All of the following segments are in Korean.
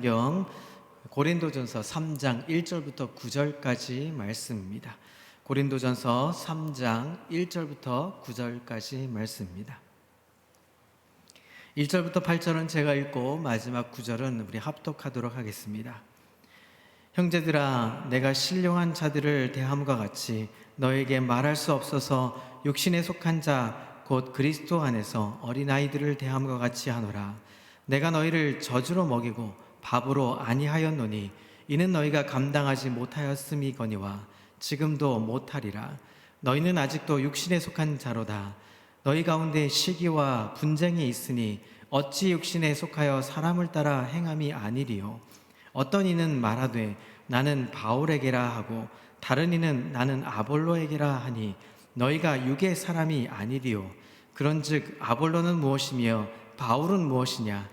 경 고린도전서 3장 1절부터 9절까지 말씀입니다. 고린도전서 3장 1절부터 9절까지 말씀입니다. 1절부터 8절은 제가 읽고 마지막 9절은 우리 합독하도록 하겠습니다. 형제들아, 내가 신령한 자들을 대함과 같이 너에게 말할 수 없어서 육신에 속한 자 곧 그리스도 안에서 어린아이들을 대함과 같이 하노라. 내가 너희를 젖으로 먹이고 밥으로 아니하였노니 이는 너희가 감당하지 못하였음이거니와 지금도 못하리라. 너희는 아직도 육신에 속한 자로다. 너희 가운데 시기와 분쟁이 있으니 어찌 육신에 속하여 사람을 따라 행함이 아니리요. 어떤 이는 말하되 나는 바울에게라 하고 다른 이는 나는 아볼로에게라 하니 너희가 육의 사람이 아니리요. 그런즉 아볼로는 무엇이며 바울은 무엇이냐?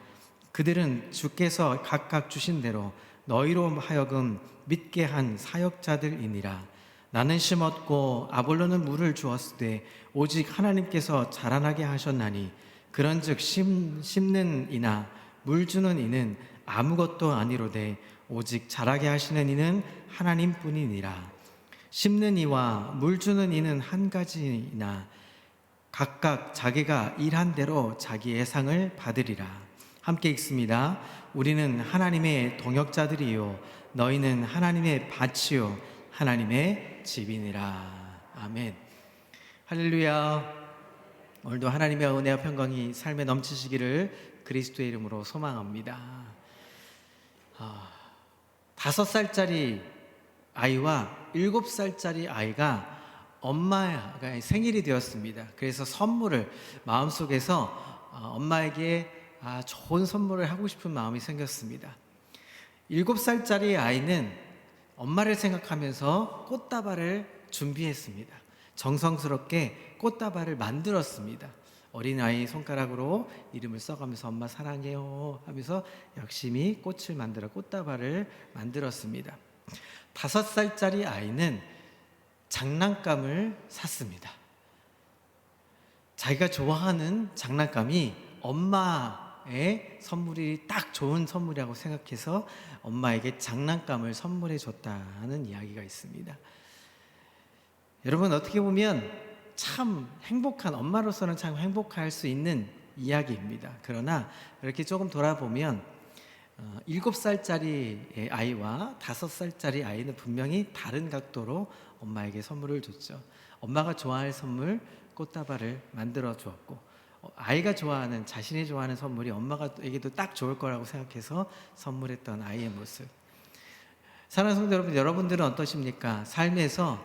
그들은 주께서 각각 주신 대로 너희로 하여금 믿게 한 사역자들이니라. 나는 심었고 아볼로는 물을 주었으되 오직 하나님께서 자라나게 하셨나니 그런즉 심는 이나 물 주는 이는 아무것도 아니로되 오직 자라게 하시는 이는 하나님뿐이니라. 심는 이와 물 주는 이는 한 가지이나 각각 자기가 일한 대로 자기의 상을 받으리라. 함께 읽습니다. 우리는 하나님의 동역자들이요 너희는 하나님의 밭이요 하나님의 집이니라. 아멘. 할렐루야. 오늘도 하나님의 은혜와 평강이 삶에 넘치시기를 그리스도의 이름으로 소망합니다. 5살짜리 아이와 7살짜리 아이가 엄마가 생일이 되었습니다. 그래서 선물을 마음속에서 엄마에게 좋은 선물을 하고 싶은 마음이 생겼습니다. 7살짜리 아이는 엄마를 생각하면서 꽃다발을 준비했습니다. 정성스럽게 꽃다발을 만들었습니다. 어린아이 손가락으로 이름을 써가면서 엄마 사랑해요 하면서 열심히 꽃을 만들어 꽃다발을 만들었습니다. 5살짜리 아이는 장난감을 샀습니다. 자기가 좋아하는 장난감이 엄마의 선물이 딱 좋은 선물이라고 생각해서 엄마에게 장난감을 선물해 줬다는 이야기가 있습니다. 여러분, 어떻게 보면 참 행복한, 엄마로서는 참 행복할 수 있는 이야기입니다. 그러나 이렇게 조금 돌아보면 7살짜리 아이와 5살짜리 아이는 분명히 다른 각도로 엄마에게 선물을 줬죠. 엄마가 좋아할 선물 꽃다발을 만들어 주었고, 아이가 좋아하는, 자신이 좋아하는 선물이 엄마에게도 딱 좋을 거라고 생각해서 선물했던 아이의 모습. 사랑하는 성도 여러분, 여러분들은 어떠십니까? 삶에서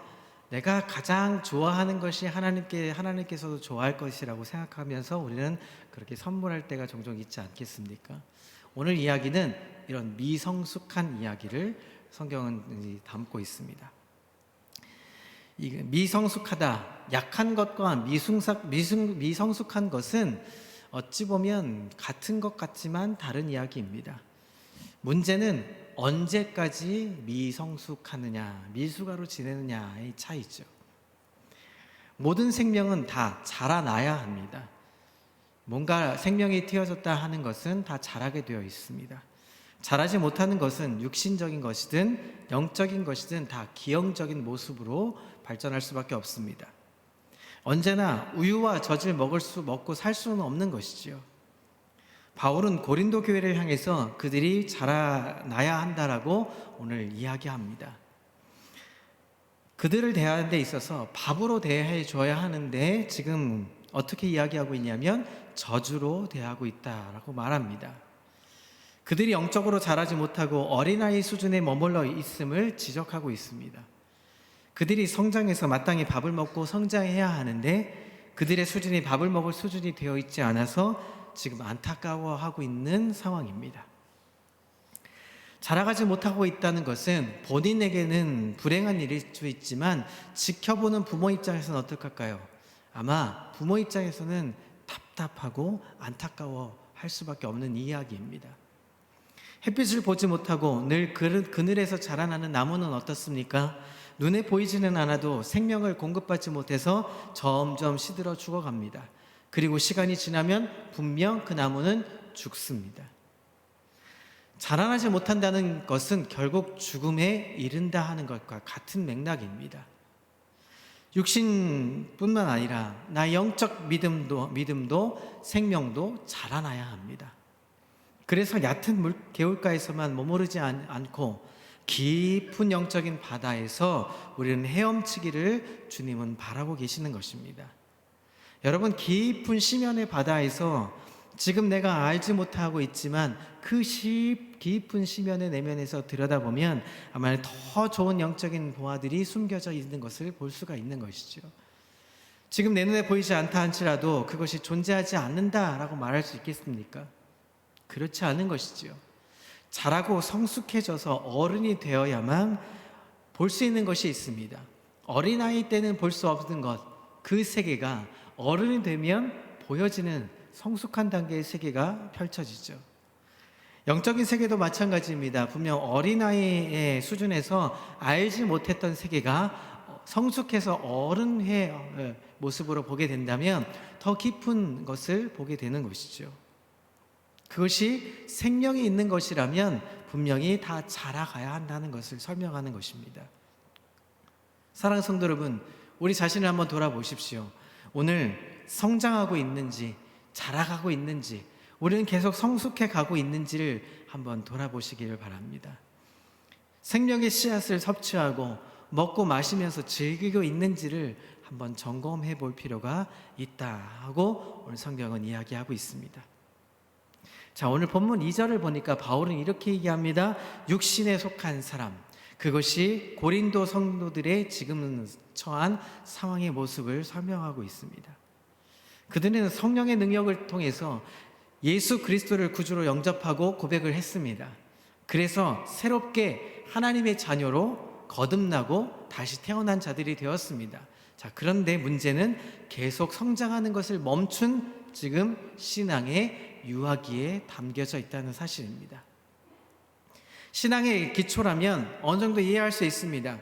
내가 가장 좋아하는 것이 하나님께서도 좋아할 것이라고 생각하면서 우리는 그렇게 선물할 때가 종종 있지 않겠습니까? 오늘 이야기는 이런 미성숙한 이야기를 성경은 담고 있습니다. 미성숙하다, 약한 것과 미성숙한 것은 어찌 보면 같은 것 같지만 다른 이야기입니다. 문제는 언제까지 미성숙하느냐, 미숙아로 지내느냐의 차이죠. 모든 생명은 다 자라나야 합니다. 뭔가 생명이 튀어졌다 하는 것은 다 자라게 되어 있습니다. 자라지 못하는 것은 육신적인 것이든 영적인 것이든 다 기형적인 모습으로 발전할 수밖에 없습니다. 언제나 우유와 젖을 먹고 살 수는 없는 것이지요. 바울은 고린도 교회를 향해서 그들이 자라나야 한다라고 오늘 이야기합니다. 그들을 대하는 데 있어서 밥으로 대해 줘야 하는데 지금 어떻게 이야기하고 있냐면 저주로 대하고 있다라고 말합니다. 그들이 영적으로 자라지 못하고 어린아이 수준에 머물러 있음을 지적하고 있습니다. 그들이 성장해서 마땅히 밥을 먹고 성장해야 하는데 그들의 수준이 밥을 먹을 수준이 되어 있지 않아서 지금 안타까워하고 있는 상황입니다. 자라가지 못하고 있다는 것은 본인에게는 불행한 일일 수 있지만 지켜보는 부모 입장에서는 어떡할까요? 아마 부모 입장에서는 답답하고 안타까워할 수밖에 없는 이야기입니다. 햇빛을 보지 못하고 늘 그늘에서 자라나는 나무는 어떻습니까? 눈에 보이지는 않아도 생명을 공급받지 못해서 점점 시들어 죽어갑니다. 그리고 시간이 지나면 분명 그 나무는 죽습니다. 자라나지 못한다는 것은 결국 죽음에 이른다 하는 것과 같은 맥락입니다. 육신뿐만 아니라 나의 영적 믿음도 생명도 자라나야 합니다. 그래서 얕은 개울가에서만 머무르지 않고 깊은 영적인 바다에서 우리는 헤엄치기를 주님은 바라고 계시는 것입니다. 여러분, 깊은 심연의 바다에서 지금 내가 알지 못하고 있지만 그 깊은 심연의 내면에서 들여다보면 아마 더 좋은 영적인 보화들이 숨겨져 있는 것을 볼 수가 있는 것이죠. 지금 내 눈에 보이지 않다 할지라도 그것이 존재하지 않는다라고 말할 수 있겠습니까? 그렇지 않은 것이지요. 자라고 성숙해져서 어른이 되어야만 볼 수 있는 것이 있습니다. 어린아이 때는 볼 수 없는 것, 그 세계가 어른이 되면 보여지는 성숙한 단계의 세계가 펼쳐지죠. 영적인 세계도 마찬가지입니다. 분명 어린아이의 수준에서 알지 못했던 세계가 성숙해서 어른의 모습으로 보게 된다면 더 깊은 것을 보게 되는 것이죠. 그것이 생명이 있는 것이라면 분명히 다 자라가야 한다는 것을 설명하는 것입니다. 사랑하는 성도 여러분, 우리 자신을 한번 돌아보십시오. 오늘 성장하고 있는지, 자라가고 있는지, 우리는 계속 성숙해 가고 있는지를 한번 돌아보시기를 바랍니다. 생명의 씨앗을 섭취하고 먹고 마시면서 즐기고 있는지를 한번 점검해 볼 필요가 있다고 오늘 성경은 이야기하고 있습니다. 자, 오늘 본문 2절을 보니까 바울은 이렇게 얘기합니다. 육신에 속한 사람, 그것이 고린도 성도들의 지금 처한 상황의 모습을 설명하고 있습니다. 그들은 성령의 능력을 통해서 예수 그리스도를 구주로 영접하고 고백을 했습니다. 그래서 새롭게 하나님의 자녀로 거듭나고 다시 태어난 자들이 되었습니다. 자, 그런데 문제는 계속 성장하는 것을 멈춘 지금 신앙의 유아기에 담겨져 있다는 사실입니다. 신앙의 기초라면 어느 정도 이해할 수 있습니다.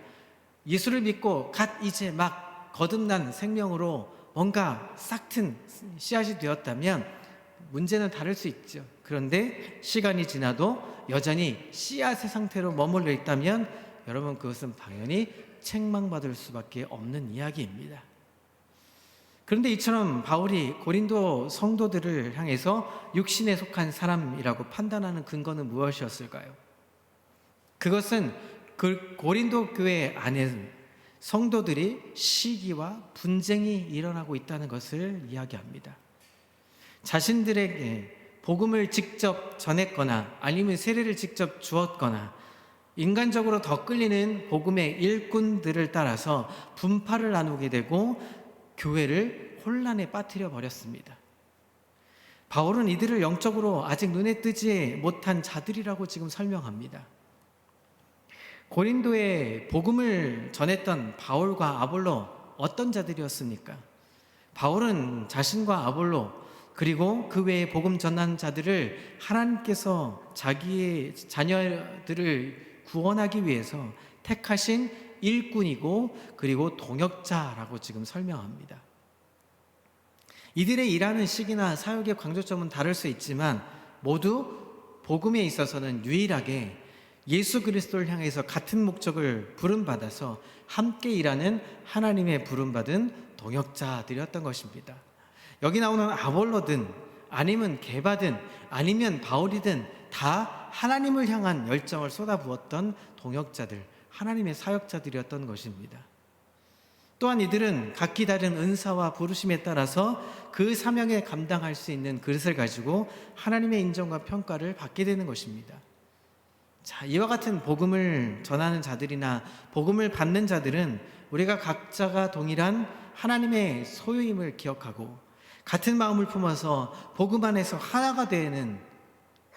예수를 믿고 이제 막 거듭난 생명으로 뭔가 싹튼 씨앗이 되었다면 문제는 다를 수 있죠. 그런데 시간이 지나도 여전히 씨앗의 상태로 머물러 있다면 여러분, 그것은 당연히 책망받을 수밖에 없는 이야기입니다. 그런데 이처럼 바울이 고린도 성도들을 향해서 육신에 속한 사람이라고 판단하는 근거는 무엇이었을까요? 그것은 그 고린도 교회 안에 성도들이 시기와 분쟁이 일어나고 있다는 것을 이야기합니다. 자신들에게 복음을 직접 전했거나 아니면 세례를 직접 주었거나 인간적으로 더 끌리는 복음의 일꾼들을 따라서 분파를 나누게 되고 교회를 혼란에 빠뜨려 버렸습니다. 바울은 이들을 영적으로 아직 눈에 뜨지 못한 자들이라고 지금 설명합니다. 고린도에 복음을 전했던 바울과 아볼로, 어떤 자들이었습니까? 바울은 자신과 아볼로 그리고 그 외에 복음 전한 자들을 하나님께서 자기의 자녀들을 구원하기 위해서 택하신 일꾼이고 그리고 동역자라고 지금 설명합니다. 이들의 일하는 시기나 사역의 강조점은 다를 수 있지만 모두 복음에 있어서는 유일하게 예수 그리스도를 향해서 같은 목적을 부름받아서 함께 일하는 하나님의 부름받은 동역자들이었던 것입니다. 여기 나오는 아볼로든 아니면 게바든 아니면 바울이든 다 하나님을 향한 열정을 쏟아부었던 동역자들, 하나님의 사역자들이었던 것입니다. 또한 이들은 각기 다른 은사와 부르심에 따라서 그 사명에 감당할 수 있는 그릇을 가지고 하나님의 인정과 평가를 받게 되는 것입니다. 자, 이와 같은 복음을 전하는 자들이나 복음을 받는 자들은 우리가 각자가 동일한 하나님의 소유임을 기억하고 같은 마음을 품어서 복음 안에서 하나가 되는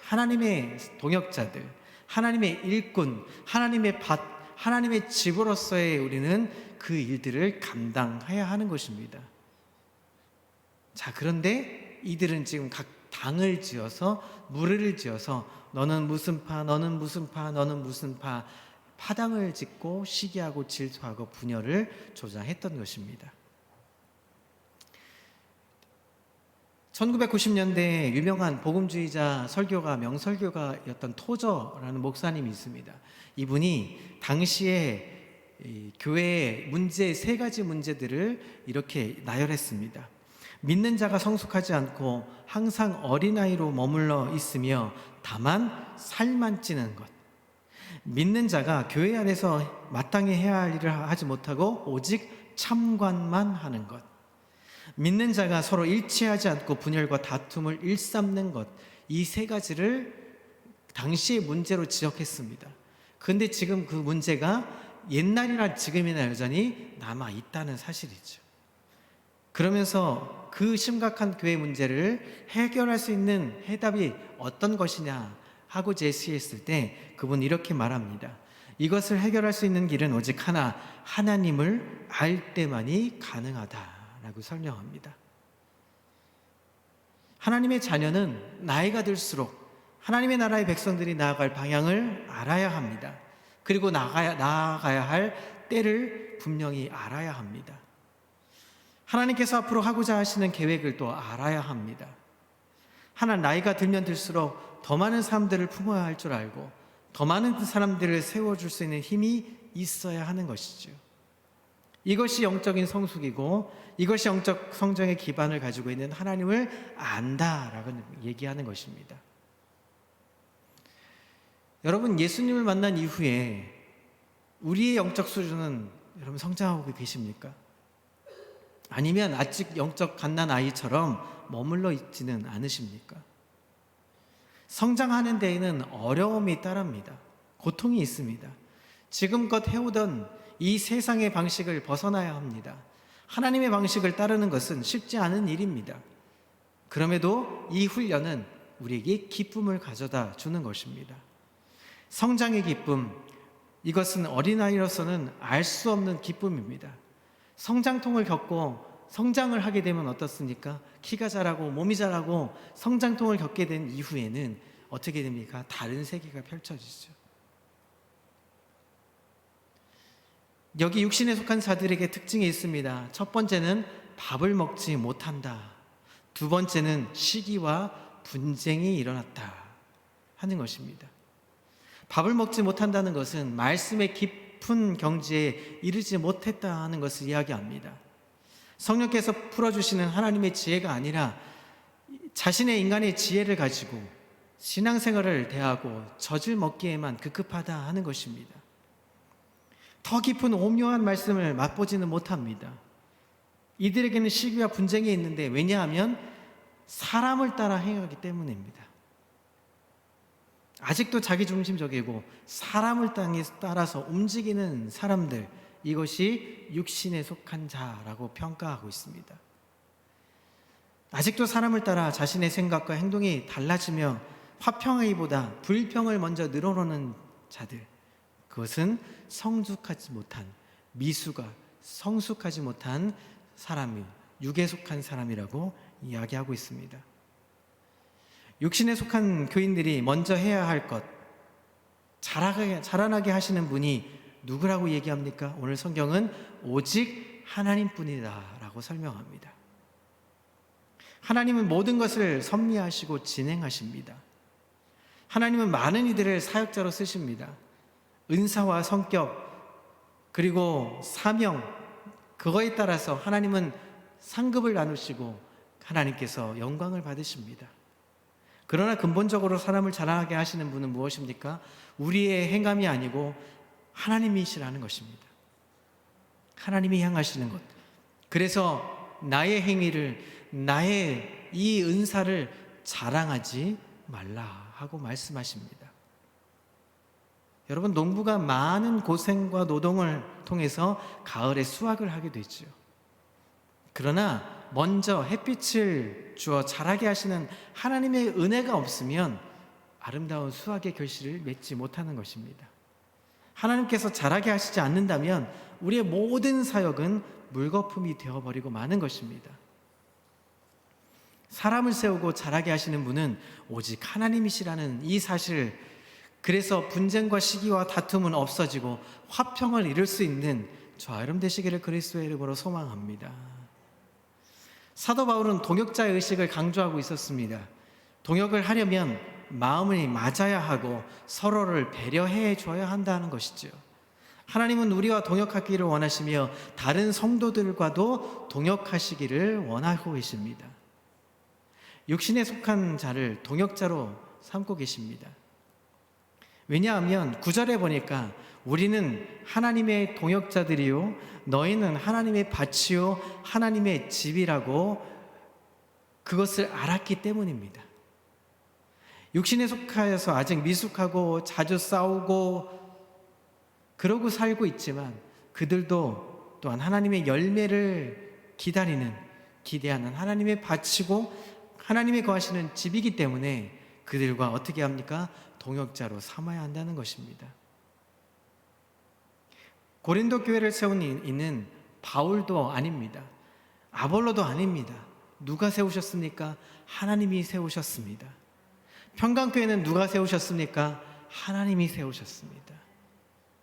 하나님의 동역자들, 하나님의 일꾼, 하나님의 밭, 하나님의 집으로서의 우리는 그 일들을 감당해야 하는 것입니다. 자, 그런데 이들은 지금 각 당을 지어서 무리를 지어서 너는 무슨 파, 너는 무슨 파, 너는 무슨 파, 파당을 짓고 시기하고 질투하고 분열을 조장했던 것입니다. 1990년대에 유명한 복음주의자 설교가 명설교가였던 토저라는 목사님이 있습니다. 이분이 당시에 이 교회의 문제, 세 가지 문제들을 이렇게 나열했습니다. 믿는 자가 성숙하지 않고 항상 어린아이로 머물러 있으며 다만 살만 찌는 것. 믿는 자가 교회 안에서 마땅히 해야 할 일을 하지 못하고 오직 참관만 하는 것. 믿는 자가 서로 일치하지 않고 분열과 다툼을 일삼는 것. 이 세 가지를 당시의 문제로 지적했습니다. 그런데 지금 그 문제가 옛날이나 지금이나 여전히 남아 있다는 사실이죠. 그러면서 그 심각한 교회 문제를 해결할 수 있는 해답이 어떤 것이냐 하고 제시했을 때 그분은 이렇게 말합니다. 이것을 해결할 수 있는 길은 오직 하나, 하나님을 알 때만이 가능하다라고 설명합니다. 하나님의 자녀는 나이가 들수록 하나님의 나라의 백성들이 나아갈 방향을 알아야 합니다. 그리고 나아가야 할 때를 분명히 알아야 합니다. 하나님께서 앞으로 하고자 하시는 계획을 또 알아야 합니다. 나이가 들면 들수록 더 많은 사람들을 품어야 할 줄 알고 더 많은 사람들을 세워줄 수 있는 힘이 있어야 하는 것이죠. 이것이 영적인 성숙이고 이것이 영적 성장의 기반을 가지고 있는 하나님을 안다라고 얘기하는 것입니다. 여러분, 예수님을 만난 이후에 우리의 영적 수준은 여러분 성장하고 계십니까? 아니면 아직 영적 갓난 아이처럼 머물러 있지는 않으십니까? 성장하는 데에는 어려움이 따릅니다. 고통이 있습니다. 지금껏 해오던 이 세상의 방식을 벗어나야 합니다. 하나님의 방식을 따르는 것은 쉽지 않은 일입니다. 그럼에도 이 훈련은 우리에게 기쁨을 가져다 주는 것입니다. 성장의 기쁨, 이것은 어린아이로서는 알 수 없는 기쁨입니다. 성장통을 겪고 성장을 하게 되면 어떻습니까? 키가 자라고 몸이 자라고 성장통을 겪게 된 이후에는 어떻게 됩니까? 다른 세계가 펼쳐지죠. 여기 육신에 속한 자들에게 특징이 있습니다. 첫 번째는 밥을 먹지 못한다. 두 번째는 시기와 분쟁이 일어났다 하는 것입니다. 밥을 먹지 못한다는 것은 말씀의 깊은 경지에 이르지 못했다 하는 것을 이야기합니다. 성령께서 풀어주시는 하나님의 지혜가 아니라 자신의 인간의 지혜를 가지고 신앙생활을 대하고 젖을 먹기에만 급급하다 하는 것입니다. 더 깊은 오묘한 말씀을 맛보지는 못합니다. 이들에게는 시기와 분쟁이 있는데 왜냐하면 사람을 따라 행하기 때문입니다. 아직도 자기중심적이고 사람을 따라서 움직이는 사람들, 이것이 육신에 속한 자라고 평가하고 있습니다. 아직도 사람을 따라 자신의 생각과 행동이 달라지며 화평하기보다 불평을 먼저 늘어놓는 자들, 그것은 성숙하지 못한, 미수가 성숙하지 못한 사람이 육에 속한 사람이라고 이야기하고 있습니다. 육신에 속한 교인들이 먼저 해야 할 것, 자라나게 하시는 분이 누구라고 얘기합니까? 오늘 성경은 오직 하나님뿐이다 라고 설명합니다. 하나님은 모든 것을 섭리하시고 진행하십니다. 하나님은 많은 이들을 사역자로 쓰십니다. 은사와 성격 그리고 사명, 그거에 따라서 하나님은 상급을 나누시고 하나님께서 영광을 받으십니다. 그러나 근본적으로 사람을 자라나게 하시는 분은 무엇입니까? 우리의 행함이 아니고 하나님이시라는 것입니다. 하나님이 향하시는 것. 그래서 나의 행위를, 나의 이 은사를 자랑하지 말라 하고 말씀하십니다. 여러분, 농부가 많은 고생과 노동을 통해서 가을에 수확을 하게 되죠. 그러나 먼저 햇빛을 주어 자라게 하시는 하나님의 은혜가 없으면 아름다운 수확의 결실을 맺지 못하는 것입니다. 하나님께서 자라게 하시지 않는다면 우리의 모든 사역은 물거품이 되어버리고 마는 것입니다. 사람을 세우고 자라게 하시는 분은 오직 하나님이시라는 이 사실, 그래서 분쟁과 시기와 다툼은 없어지고 화평을 이룰 수 있는 저와 여러분 되시기를 그리스도의 이름으로 소망합니다. 사도 바울은 동역자 의식을 강조하고 있었습니다. 동역을 하려면 마음이 맞아야 하고 서로를 배려해 줘야 한다는 것이죠. 하나님은 우리와 동역하기를 원하시며 다른 성도들과도 동역하시기를 원하고 계십니다. 육신에 속한 자를 동역자로 삼고 계십니다. 왜냐하면 9절에 보니까 우리는 하나님의 동역자들이요 너희는 하나님의 밭이요 하나님의 집이라고 그것을 알았기 때문입니다. 육신에 속하여서 아직 미숙하고 자주 싸우고 그러고 살고 있지만 그들도 또한 하나님의 열매를 기대하는 하나님의 밭이고 하나님이 거하시는 집이기 때문에 그들과 어떻게 합니까? 동역자로 삼아야 한다는 것입니다. 고린도 교회를 세운 이는 바울도 아닙니다. 아볼로도 아닙니다. 누가 세우셨습니까? 하나님이 세우셨습니다. 평강교회는 누가 세우셨습니까? 하나님이 세우셨습니다.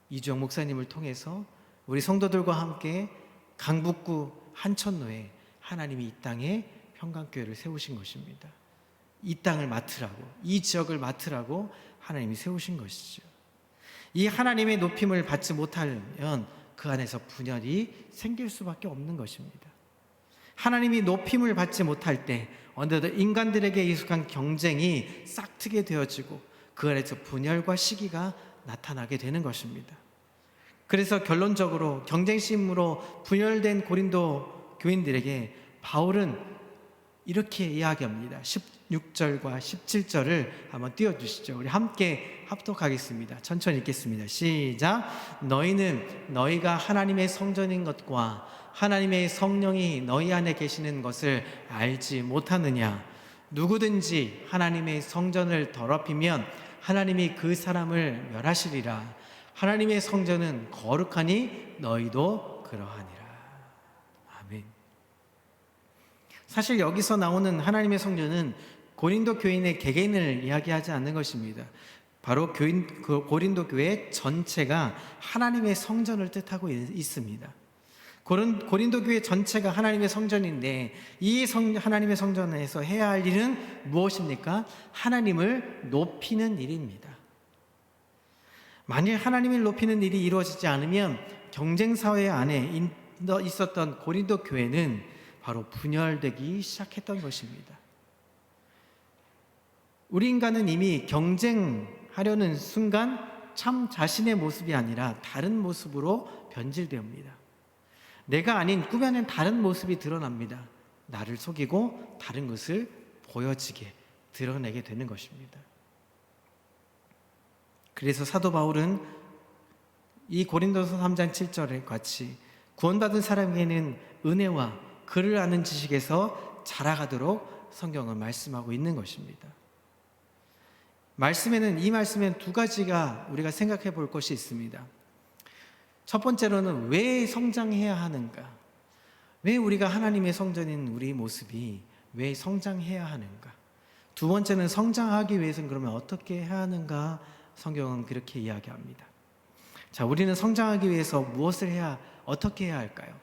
이주영 목사님을 통해서 우리 성도들과 함께 강북구 한천로에 하나님이 이 땅에 평강교회를 세우신 것입니다. 이 땅을 맡으라고, 이 지역을 맡으라고 하나님이 세우신 것이죠. 이 하나님의 높임을 받지 못하면 그 안에서 분열이 생길 수밖에 없는 것입니다. 하나님이 높임을 받지 못할 때 어느덧 인간들에게 익숙한 경쟁이 싹트게 되어지고 그 안에서 분열과 시기가 나타나게 되는 것입니다. 그래서 결론적으로 경쟁심으로 분열된 고린도 교인들에게 바울은 이렇게 이야기합니다. 16절과 17절을 한번 띄워주시죠. 우리 함께 합독하겠습니다. 천천히 읽겠습니다. 시작. 너희는 너희가 하나님의 성전인 것과 하나님의 성령이 너희 안에 계시는 것을 알지 못하느냐? 누구든지 하나님의 성전을 더럽히면 하나님이 그 사람을 멸하시리라. 하나님의 성전은 거룩하니 너희도 그러하니라. 아멘. 사실 여기서 나오는 하나님의 성전은 고린도 교인의 개개인을 이야기하지 않는 것입니다. 바로 고린도 교회 전체가 하나님의 성전을 뜻하고 있습니다. 고린도 교회 전체가 하나님의 성전인데 이 하나님의 성전에서 해야 할 일은 무엇입니까? 하나님을 높이는 일입니다. 만일 하나님을 높이는 일이 이루어지지 않으면 경쟁사회 안에 있었던 고린도 교회는 바로 분열되기 시작했던 것입니다. 우리 인간은 이미 경쟁하려는 순간 참 자신의 모습이 아니라 다른 모습으로 변질됩니다. 내가 아닌 꾸며낸 다른 모습이 드러납니다. 나를 속이고 다른 것을 보여지게 드러내게 되는 것입니다. 그래서 사도 바울은 이 고린도서 3장 7절에 같이 구원받은 사람에게는 은혜와 그를 아는 지식에서 자라가도록 성경은 말씀하고 있는 것입니다. 이 말씀에는 두 가지가 우리가 생각해 볼 것이 있습니다. 첫 번째로는 왜 성장해야 하는가? 왜 우리가 하나님의 성전인 우리 모습이 왜 성장해야 하는가? 두 번째는 성장하기 위해서는 그러면 어떻게 해야 하는가? 성경은 그렇게 이야기합니다. 자, 우리는 성장하기 위해서 어떻게 해야 할까요?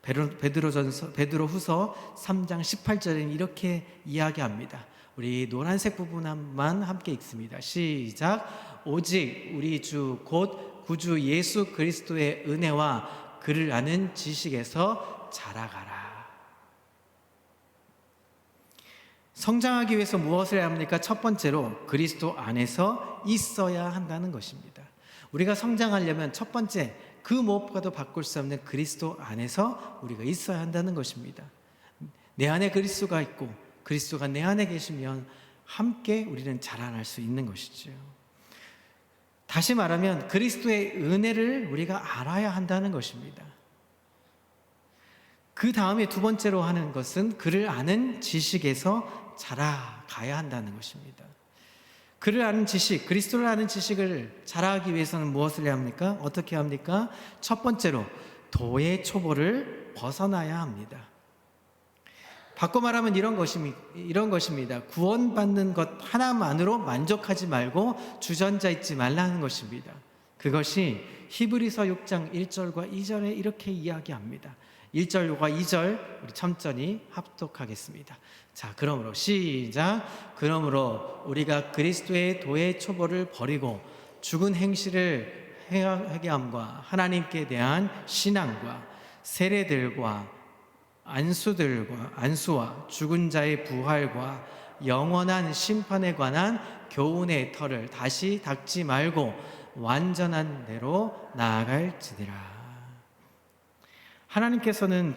베드로후서 3장 18절에는 이렇게 이야기합니다. 우리 노란색 부분만 함께 읽습니다. 시작. 오직 우리 주 곧 구주 예수 그리스도의 은혜와 그를 아는 지식에서 자라가라. 성장하기 위해서 무엇을 해야 합니까? 첫 번째로 그리스도 안에서 있어야 한다는 것입니다. 우리가 성장하려면 첫 번째 그 무엇과도 바꿀 수 없는 그리스도 안에서 우리가 있어야 한다는 것입니다. 내 안에 그리스도가 있고 그리스도가 내 안에 계시면 함께 우리는 자라날 수 있는 것이죠. 다시 말하면 그리스도의 은혜를 우리가 알아야 한다는 것입니다. 그 다음에 두 번째로 하는 것은 그를 아는 지식에서 자라가야 한다는 것입니다. 그를 아는 지식, 그리스도를 아는 지식을 자라하기 위해서는 무엇을 해야 합니까? 어떻게 합니까? 첫 번째로 도의 초보를 벗어나야 합니다. 바꿔 말하면 이런 것입니다. 구원받는 것 하나만으로 만족하지 말고 주저앉아 있지 말라는 것입니다. 그것이 히브리서 6장 1절과 2절에 이렇게 이야기합니다. 1절과 2절 우리 천천히 합독하겠습니다. 자, 그러므로 시작. 그러므로 우리가 그리스도의 도의 초보를 버리고 죽은 행실을 회개함과 하나님께 대한 신앙과 세례들과 안수와 죽은 자의 부활과 영원한 심판에 관한 교훈의 털을 다시 닦지 말고 완전한 대로 나아갈지니라. 하나님께서는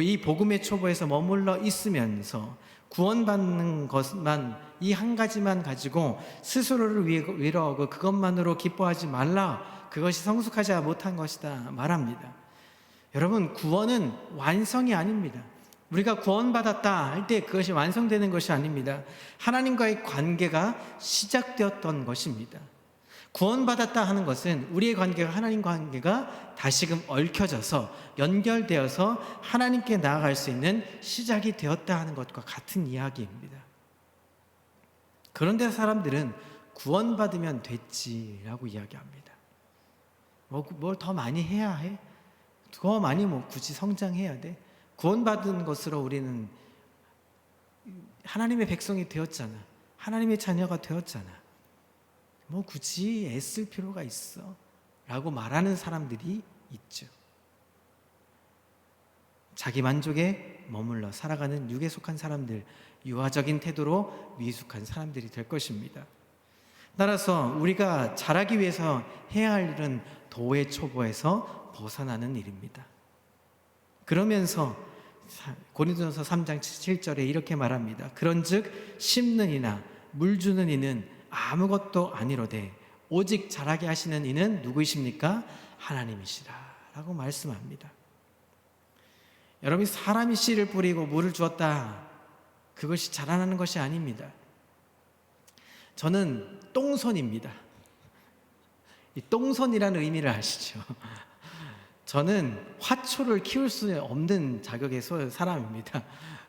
이 복음의 초보에서 머물러 있으면서 구원받는 것만, 이 한 가지만 가지고 스스로를 위로하고 그것만으로 기뻐하지 말라, 그것이 성숙하지 못한 것이다 말합니다. 여러분, 구원은 완성이 아닙니다. 우리가 구원받았다 할 때 그것이 완성되는 것이 아닙니다. 하나님과의 관계가 시작되었던 것입니다. 구원받았다 하는 것은 우리의 관계가, 하나님 관계가 다시금 얽혀져서 연결되어서 하나님께 나아갈 수 있는 시작이 되었다 하는 것과 같은 이야기입니다. 그런데 사람들은 구원받으면 됐지라고 이야기합니다. 뭘 더 많이 해야 해? 더 많이 굳이 성장해야 돼? 구원받은 것으로 우리는 하나님의 백성이 되었잖아. 하나님의 자녀가 되었잖아. 굳이 애쓸 필요가 있어? 라고 말하는 사람들이 있죠. 자기 만족에 머물러 살아가는 육에 속한 사람들, 유아적인 태도로 미숙한 사람들이 될 것입니다. 따라서 우리가 자라기 위해서 해야 할 일은 도의 초보에서 벗어나는 일입니다. 그러면서 고린도전서 3장 7절에 이렇게 말합니다. 그런즉 심는 이나 물 주는 이는 아무것도 아니로되 오직 자라게 하시는 이는 누구이십니까? 하나님이시라 라고 말씀합니다. 여러분이 사람이 씨를 뿌리고 물을 주었다, 그것이 자라나는 것이 아닙니다. 저는 똥손입니다. 이 똥손이라는 의미를 아시죠? 저는 화초를 키울 수 없는 자격의 사람입니다.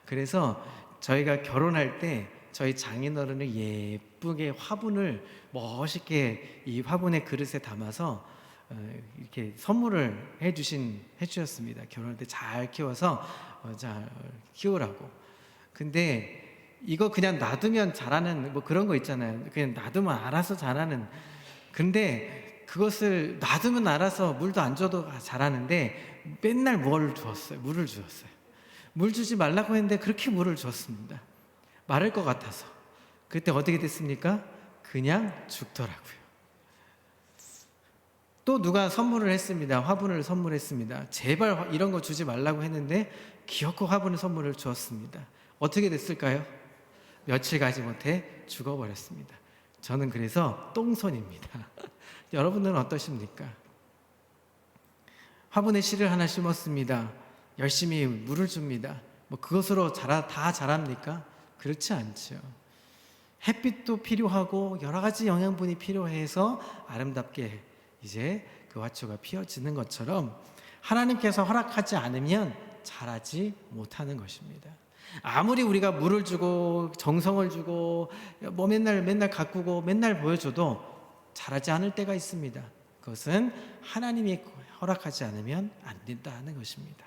그래서 저희가 결혼할 때 저희 장인어른을 예쁘게 화분을 멋있게 이 화분의 그릇에 담아서 이렇게 선물을 해주셨습니다. 결혼할 때 잘 키워서 잘 키우라고. 근데 이거 그냥 놔두면 자라는 그런 거 있잖아요. 그냥 놔두면 알아서 자라는. 근데 그것을 놔두면 알아서 물도 안 줘도 자라는데 맨날 물을 주었어요. 물 주지 말라고 했는데 그렇게 물을 줬습니다. 마를 것 같아서. 그때 어떻게 됐습니까? 그냥 죽더라고요. 또 누가 선물을 했습니다. 화분을 선물했습니다. 제발 이런 거 주지 말라고 했는데 귀엽고 화분을 선물을 주었습니다. 어떻게 됐을까요? 며칠 가지 못해 죽어버렸습니다. 저는 그래서 똥손입니다. 여러분들은 어떠십니까? 화분에 씨를 하나 심었습니다. 열심히 물을 줍니다. 그것으로 다 자랍니까? 그렇지 않죠. 햇빛도 필요하고 여러 가지 영양분이 필요해서 아름답게 이제 그 화초가 피어지는 것처럼 하나님께서 허락하지 않으면 자라지 못하는 것입니다. 아무리 우리가 물을 주고 정성을 주고 맨날 가꾸고 맨날 보여줘도 자라지 않을 때가 있습니다. 그것은 하나님이 허락하지 않으면 안 된다는 것입니다.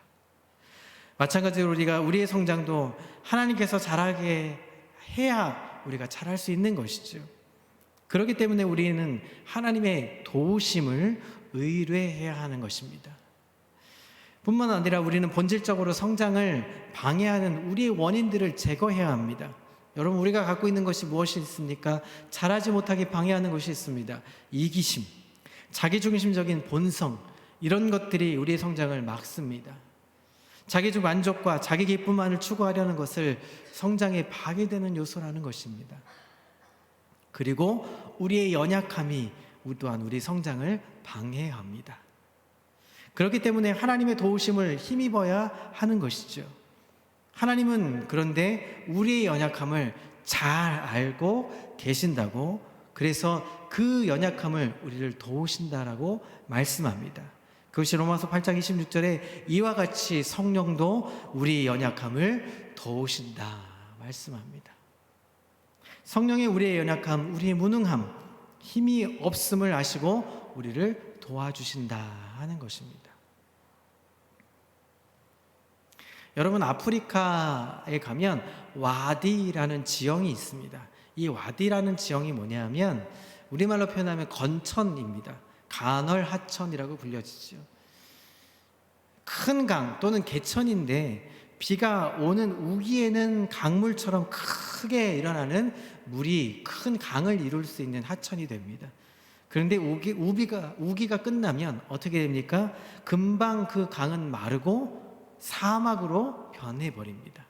마찬가지로 우리의 성장도 하나님께서 자라게 해야 우리가 자랄 수 있는 것이죠. 그렇기 때문에 우리는 하나님의 도우심을 의뢰해야 하는 것입니다. 뿐만 아니라 우리는 본질적으로 성장을 방해하는 우리의 원인들을 제거해야 합니다. 여러분, 우리가 갖고 있는 것이 무엇이 있습니까? 자라지 못하게 방해하는 것이 있습니다. 이기심, 자기중심적인 본성, 이런 것들이 우리의 성장을 막습니다. 자기적 만족과 자기 기쁨만을 추구하려는 것을 성장에 파괴되는 요소라는 것입니다. 그리고 우리의 연약함이 또한 우리 성장을 방해합니다. 그렇기 때문에 하나님의 도우심을 힘입어야 하는 것이죠. 하나님은 그런데 우리의 연약함을 잘 알고 계신다고, 그래서 그 연약함을 우리를 도우신다라고 말씀합니다. 그것이 로마서 8장 26절에 이와 같이 성령도 우리의 연약함을 도우신다 말씀합니다. 성령이 우리의 연약함, 우리의 무능함, 힘이 없음을 아시고 우리를 도와주신다 하는 것입니다. 여러분, 아프리카에 가면 와디라는 지형이 있습니다. 이 와디라는 지형이 뭐냐면 우리말로 표현하면 건천입니다. 간헐하천이라고 불려지죠. 큰 강 또는 개천인데 비가 오는 우기에는 강물처럼 크게 일어나는 물이 큰 강을 이룰 수 있는 하천이 됩니다. 그런데 우기가 끝나면 어떻게 됩니까? 금방 그 강은 마르고 사막으로 변해버립니다.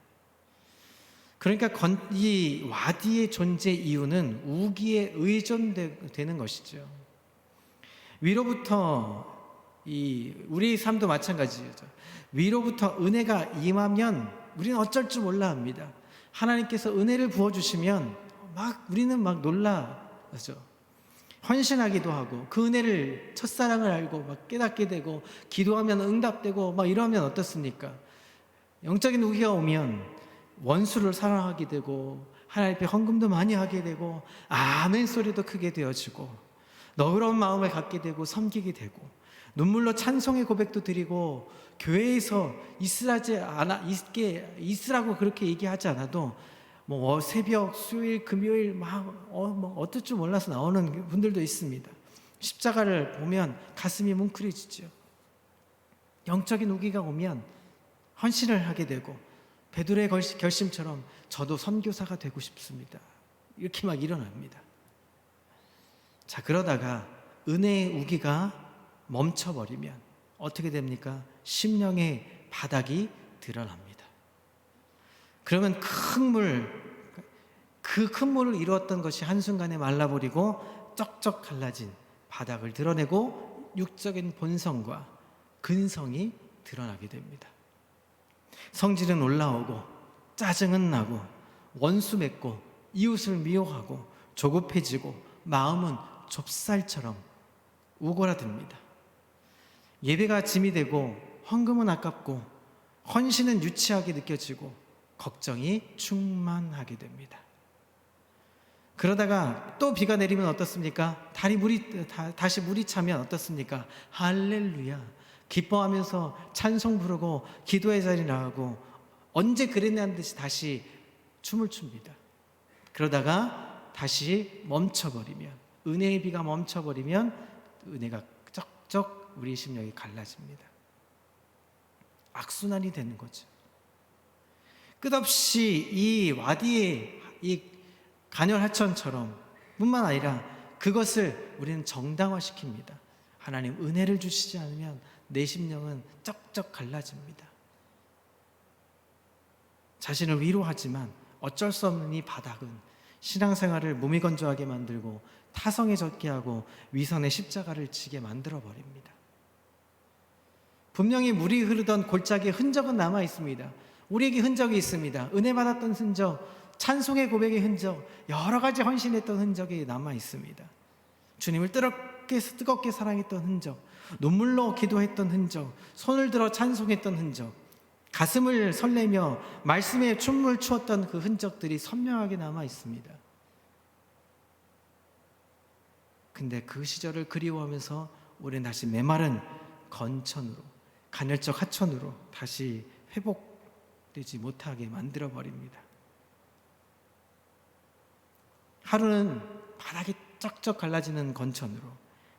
그러니까 이 와디의 존재 이유는 우기에 의존되는 것이죠. 위로부터 우리 삶도 마찬가지죠. 위로부터 은혜가 임하면 우리는 어쩔 줄 몰라 합니다. 하나님께서 은혜를 부어주시면 우리는 막 놀라죠. 헌신하기도 하고 그 은혜를 첫사랑을 알고 막 깨닫게 되고 기도하면 응답되고 막 이러면 어떻습니까? 영적인 우기가 오면 원수를 사랑하게 되고 하나님 앞에 헌금도 많이 하게 되고 아멘 소리도 크게 되어지고 너그러운 마음을 갖게 되고 섬기게 되고 눈물로 찬송의 고백도 드리고 교회에서 있으라고 그렇게 얘기하지 않아도 새벽, 수요일, 금요일 어떨 줄 몰라서 나오는 분들도 있습니다. 십자가를 보면 가슴이 뭉클해지죠. 영적인 우기가 오면 헌신을 하게 되고 베드로의 결심처럼 저도 선교사가 되고 싶습니다. 이렇게 막 일어납니다. 자, 그러다가 은혜의 우기가 멈춰버리면 어떻게 됩니까? 심령의 바닥이 드러납니다. 그러면 그 큰 물을 이루었던 것이 한순간에 말라버리고 쩍쩍 갈라진 바닥을 드러내고 육적인 본성과 근성이 드러나게 됩니다. 성질은 올라오고 짜증은 나고 원수 맺고 이웃을 미워하고 조급해지고 마음은 좁쌀처럼 우고라듭니다. 예배가 짐이 되고 헌금은 아깝고 헌신은 유치하게 느껴지고 걱정이 충만하게 됩니다. 그러다가 또 비가 내리면 어떻습니까? 다시 물이 차면 어떻습니까? 할렐루야 기뻐하면서 찬송 부르고 기도의 자리 나가고 언제 그랬냐는 듯이 다시 춤을 춥니다. 그러다가 다시 멈춰버리면 은혜의 비가 멈춰버리면 은혜가 쩍쩍 우리 심령이 갈라집니다. 악순환이 되는 거죠. 끝없이 이 와디의 이 간헐하천처럼 뿐만 아니라 그것을 우리는 정당화시킵니다. 하나님 은혜를 주시지 않으면 내 심령은 쩍쩍 갈라집니다. 자신을 위로하지만 어쩔 수 없는 이 바닥은 신앙생활을 무미건조하게 만들고 타성해졌게 하고 위선의 십자가를 지게 만들어버립니다. 분명히 물이 흐르던 골짜기에 흔적은 남아 있습니다. 우리에게 흔적이 있습니다. 은혜 받았던 흔적, 찬송의 고백의 흔적, 여러 가지 헌신했던 흔적이 남아 있습니다. 주님을 뜨겁게 사랑했던 흔적, 눈물로 기도했던 흔적, 손을 들어 찬송했던 흔적, 가슴을 설레며 말씀에 춤을 추었던 그 흔적들이 선명하게 남아 있습니다. 근데 그 시절을 그리워하면서 우리는 다시 메마른 건천으로, 간헐적 하천으로 다시 회복되지 못하게 만들어버립니다. 하루는 바닥이 쩍쩍 갈라지는 건천으로,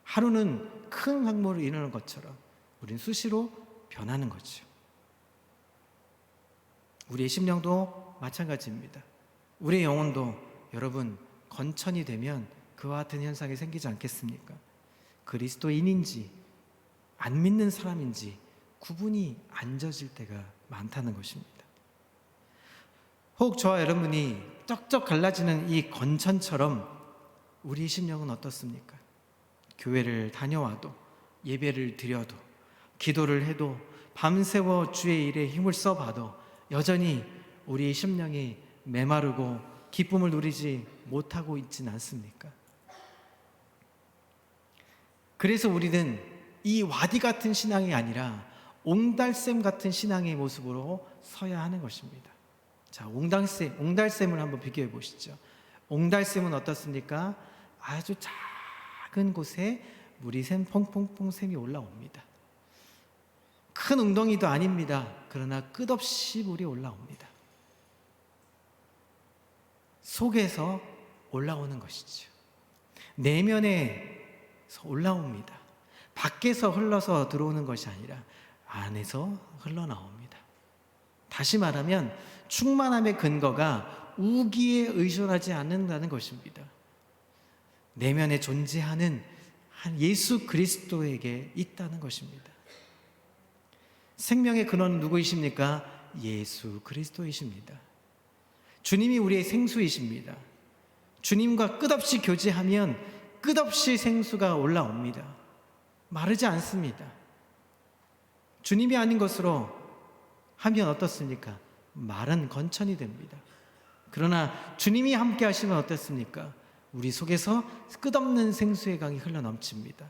하루는 큰 강물을 이루는 것처럼 우리는 수시로 변하는 거죠. 우리의 심령도 마찬가지입니다. 우리의 영혼도 여러분 건천이 되면 그와 같은 현상이 생기지 않겠습니까? 그리스도인인지 안 믿는 사람인지 구분이 안 져질 때가 많다는 것입니다. 혹 저와 여러분이 쩍쩍 갈라지는 이 건천처럼 우리 심령은 어떻습니까? 교회를 다녀와도 예배를 드려도 기도를 해도 밤새워 주의 일에 힘을 써봐도 여전히 우리 심령이 메마르고 기쁨을 누리지 못하고 있지는 않습니까? 그래서 우리는 이 와디 같은 신앙이 아니라 옹달샘 같은 신앙의 모습으로 서야 하는 것입니다. 자, 옹달샘을 한번 비교해 보시죠. 옹달샘은 어떻습니까? 아주 작은 곳에 물이 샘 퐁퐁퐁 샘이 올라옵니다. 큰 웅덩이도 아닙니다. 그러나 끝없이 물이 올라옵니다. 속에서 올라오는 것이죠. 내면에서 올라옵니다. 밖에서 흘러서 들어오는 것이 아니라 안에서 흘러나옵니다. 다시 말하면 충만함의 근거가 우기에 의존하지 않는다는 것입니다. 내면에 존재하는 한 예수 그리스도에게 있다는 것입니다. 생명의 근원은 누구이십니까? 예수 그리스도이십니다. 주님이 우리의 생수이십니다. 주님과 끝없이 교제하면 끝없이 생수가 올라옵니다. 마르지 않습니다. 주님이 아닌 것으로 하면 어떻습니까? 마른 건천이 됩니다. 그러나 주님이 함께 하시면 어떻습니까? 우리 속에서 끝없는 생수의 강이 흘러넘칩니다.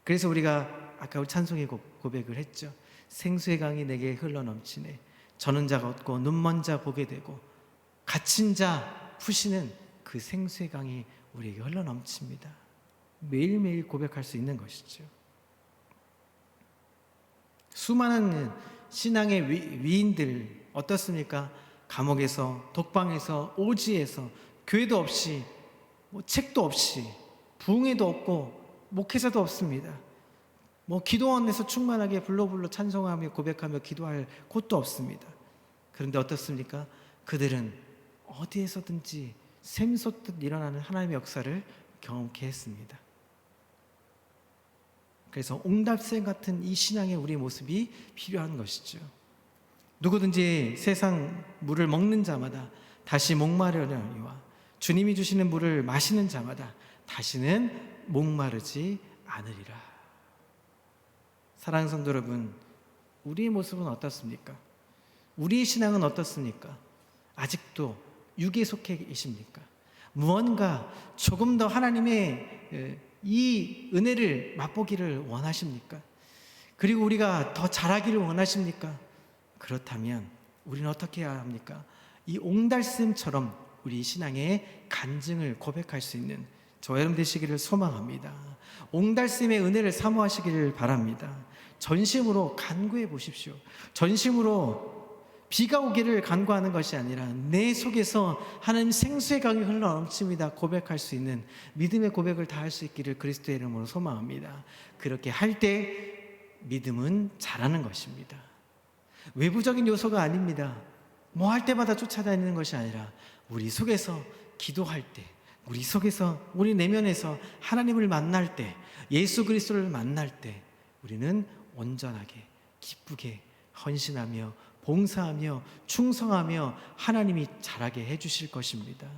그래서 우리가 아까 찬송의 고백을 했죠. 생수의 강이 내게 흘러넘치네. 저는 자가 없고 눈먼 자 보게 되고 갇힌 자 푸시는 그 생수의 강이 우리에게 흘러넘칩니다. 매일매일 고백할 수 있는 것이죠. 수많은 신앙의 위인들 어떻습니까? 감옥에서, 독방에서, 오지에서, 교회도 없이, 책도 없이, 부흥회도 없고, 목회자도 없습니다. 기도원에서 충만하게 불러 찬송하며 고백하며 기도할 곳도 없습니다. 그런데 어떻습니까? 그들은 어디에서든지 샘솟듯 일어나는 하나님의 역사를 경험케 했습니다. 그래서 옹달샘 같은 이 신앙의 우리 모습이 필요한 것이죠. 누구든지 세상 물을 먹는 자마다 다시 목마르려니와 주님이 주시는 물을 마시는 자마다 다시는 목마르지 않으리라. 사랑하는 성도 여러분, 우리의 모습은 어떻습니까? 우리의 신앙은 어떻습니까? 아직도 육에 속해 계십니까? 무언가 조금 더 하나님의 이 은혜를 맛보기를 원하십니까? 그리고 우리가 더 잘하기를 원하십니까? 그렇다면 우리는 어떻게 해야 합니까? 이 옹달샘처럼 우리 신앙의 간증을 고백할 수 있는 저와 여러분 되시기를 소망합니다. 옹달샘의 은혜를 사모하시기를 바랍니다. 전심으로 간구해 보십시오. 전심으로 비가 오기를 간구하는 것이 아니라 내 속에서 하나님 생수의 강이 흘러넘칩니다 고백할 수 있는 믿음의 고백을 다 할 수 있기를 그리스도의 이름으로 소망합니다. 그렇게 할 때 믿음은 자라는 것입니다. 외부적인 요소가 아닙니다. 뭐 할 때마다 쫓아다니는 것이 아니라 우리 속에서 기도할 때, 우리 속에서, 우리 내면에서 하나님을 만날 때, 예수 그리스도를 만날 때 우리는 온전하게 기쁘게 헌신하며 봉사하며 충성하며 하나님이 자라게 해주실 것입니다.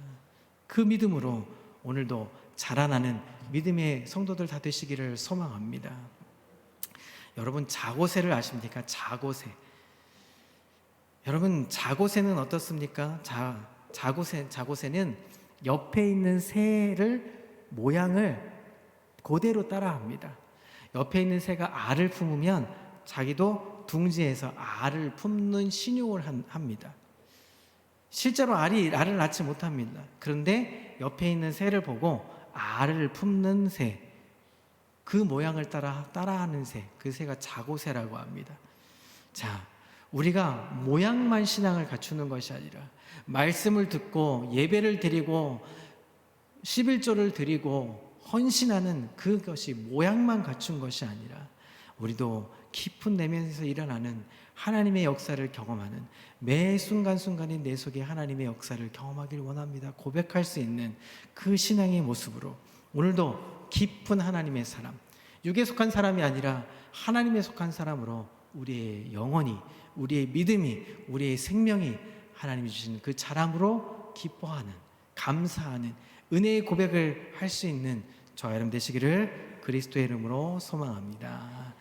그 믿음으로 오늘도 자라나는 믿음의 성도들 다 되시기를 소망합니다. 여러분 자고새를 아십니까? 자고새. 여러분 자고새는 어떻습니까? 자고새는 옆에 있는 새를 모양을 그대로 따라합니다. 옆에 있는 새가 알을 품으면 자기도 둥지에서 알을 품는 신용을 합니다. 실제로 알을 낳지 못합니다. 그런데 옆에 있는 새를 보고 알을 품는 새, 그 모양을 따라하는 새, 그 새가 자고새라고 합니다. 자, 우리가 모양만 신앙을 갖추는 것이 아니라 말씀을 듣고 예배를 드리고 11조를 드리고 헌신하는 그것이 모양만 갖춘 것이 아니라 우리도 깊은 내면에서 일어나는 하나님의 역사를 경험하는 매 순간순간이 내 속에 하나님의 역사를 경험하기를 원합니다. 고백할 수 있는 그 신앙의 모습으로 오늘도 깊은 하나님의 사람, 육에 속한 사람이 아니라 하나님에 속한 사람으로 우리의 영혼이, 우리의 믿음이, 우리의 생명이 하나님이 주신 그 자랑으로 기뻐하는, 감사하는 은혜의 고백을 할 수 있는 저와 여러분 되시기를 그리스도의 이름으로 소망합니다.